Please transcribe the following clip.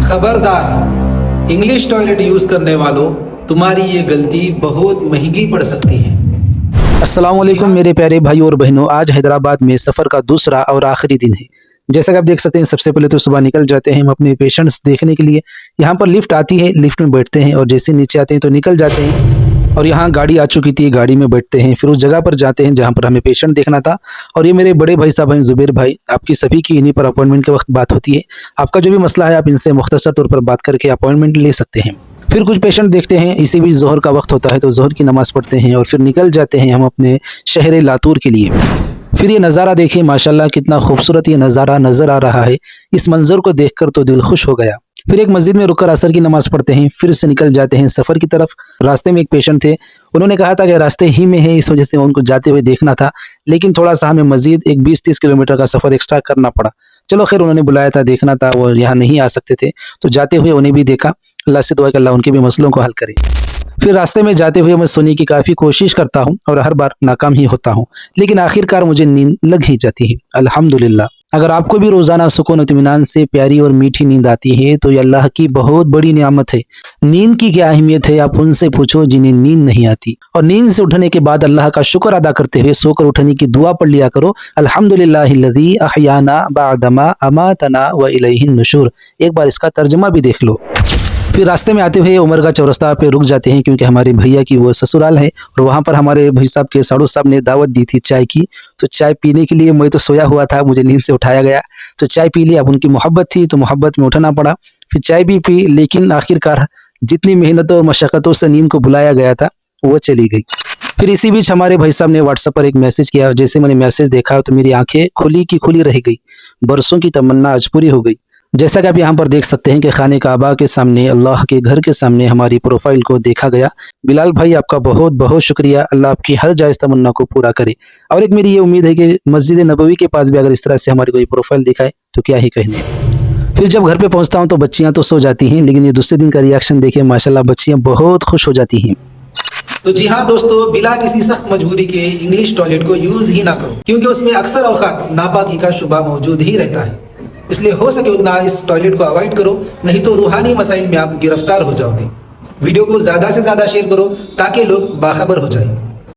खबरदार, English toilet use करने वालों, तुम्हारी ये गलती बहुत महंगी पड़ सकती है। अस्सलाम वालेकुम मेरे प्यारे भाई और बहनों, आज हैदराबाद में सफ़र का दूसरा और आखिरी दिन है। जैसा कि आप देख सकते हैं, सबसे पहले तो सुबह निकल जाते हैं हम अपने पेशेंट्स देखने के लिए। यहाँ पर लिफ्ट आती है, लिफ्ट में बैठते हैं और जैसे नीचे आते हैं तो निकल जाते हैं। और यहाँ गाड़ी आ चुकी थी, गाड़ी में बैठते हैं, फिर उस जगह पर जाते हैं जहाँ पर हमें पेशेंट देखना था। और ये मेरे बड़े भाई साहब हैं जुबैर भाई, आपकी सभी की इन्हीं पर अपॉइंटमेंट के वक्त बात होती है। आपका जो भी मसला है आप इनसे मुख्तसर तौर पर बात करके अपॉइंटमेंट ले सकते हैं। फिर कुछ पेशेंट देखते हैं, इसी बीच ज़ोहर का वक्त होता है तो ज़ोहर की नमाज़ पढ़ते हैं और फिर निकल जाते हैं हम अपने शहर लातूर के लिए। फिर ये नज़ारा देखिए, माशाल्लाह कितना खूबसूरत ये नज़ारा नज़र आ रहा है। इस मंज़र को देखकर तो दिल खुश हो गया। फिर एक मस्जिद में रुककर असर की नमाज़ पढ़ते हैं, फिर से निकल जाते हैं सफ़र की तरफ। रास्ते में एक पेशेंट थे, उन्होंने कहा था कि रास्ते ही में है, इस वजह से उनको जाते हुए देखना था, लेकिन थोड़ा सा हमें मज़ीद एक 20-30 किलोमीटर का सफ़र एक्स्ट्रा करना पड़ा। चलो खैर, उन्होंने बुलाया था, देखना था, वो यहाँ नहीं आ सकते थे, तो जाते हुए उन्हें भी देखा। अल्लाह से दुआ कि अल्लाह उनके भी मसलों को हल करे। फिर रास्ते में जाते हुए मैं सोने की काफ़ी कोशिश करता हूँ और हर बार नाकाम ही होता हूँ, लेकिन आखिरकार मुझे नींद लग ही जाती है, अल्हम्दुलिल्लाह। अगर आपको भी रोज़ाना सुकून इत्मीनान से प्यारी और मीठी नींद आती है तो ये अल्लाह की बहुत बड़ी नियामत है। नींद की क्या अहमियत है आप उनसे पूछो जिन्हें नींद नहीं आती। और नींद से उठने के बाद अल्लाह का शुक्र अदा करते हुए सोकर उठने की दुआ पढ़ लिया करो, अल्हम्दुलिल्लाहिल्लज़ी अहयाना बअदमा अमातना व इलैहिन नुशूर। एक बार इसका तर्जुमा भी देख लो। फिर रास्ते में आते हुए उमर का चौरस्ता पे रुक जाते हैं, क्योंकि हमारे भैया की वो ससुराल है और वहाँ पर हमारे भाई साहब के साड़ू साहब ने दावत दी थी चाय की। तो चाय पीने के लिए मैं तो सोया हुआ था, मुझे नींद से उठाया गया तो चाय पी लिया। अब उनकी मोहब्बत थी तो मोहब्बत में उठना पड़ा, फिर चाय भी पी, लेकिन आखिरकार जितनी मेहनतों और मशक्क़तों से नींद को बुलाया गया था वो चली गई। फिर इसी बीच हमारे भाई साहब ने व्हाट्सएप पर एक मैसेज किया। जैसे मैंने मैसेज देखा तो मेरी आंखें खुली की खुली रह गई, बरसों की तमन्ना आज पूरी हो गई। जैसा कि आप यहाँ पर देख सकते हैं कि खाने काबा के सामने, अल्लाह के घर के सामने हमारी प्रोफाइल को देखा गया। बिलाल भाई आपका बहुत बहुत शुक्रिया, अल्लाह आपकी हर जायज़ तमन्ना को पूरा करे। और एक मेरी ये उम्मीद है कि मस्जिद नबवी के पास भी अगर इस तरह से हमारी कोई प्रोफाइल दिखाए तो क्या ही कहने। फिर जब घर पे पहुँचता हूँ तो बच्चियाँ तो सो जाती हैं, लेकिन ये दूसरे दिन का रिएक्शन देखिए, माशाल्लाह बच्चियाँ बहुत खुश हो जाती हैं। तो जी हाँ दोस्तों, बिला किसी सख्त मजबूरी के इंग्लिश टॉयलेट को यूज ही ना करो, क्योंकि उसमें अक्सर औकात नापाकी का शुबा मौजूद ही रहता है। इसलिए हो सके उतना इस टॉयलेट को अवॉइड करो, नहीं तो रूहानी मसाइल में आप गिरफ्तार हो जाओगे। वीडियो को ज़्यादा से ज़्यादा शेयर करो ताकि लोग बाखबर हो जाए।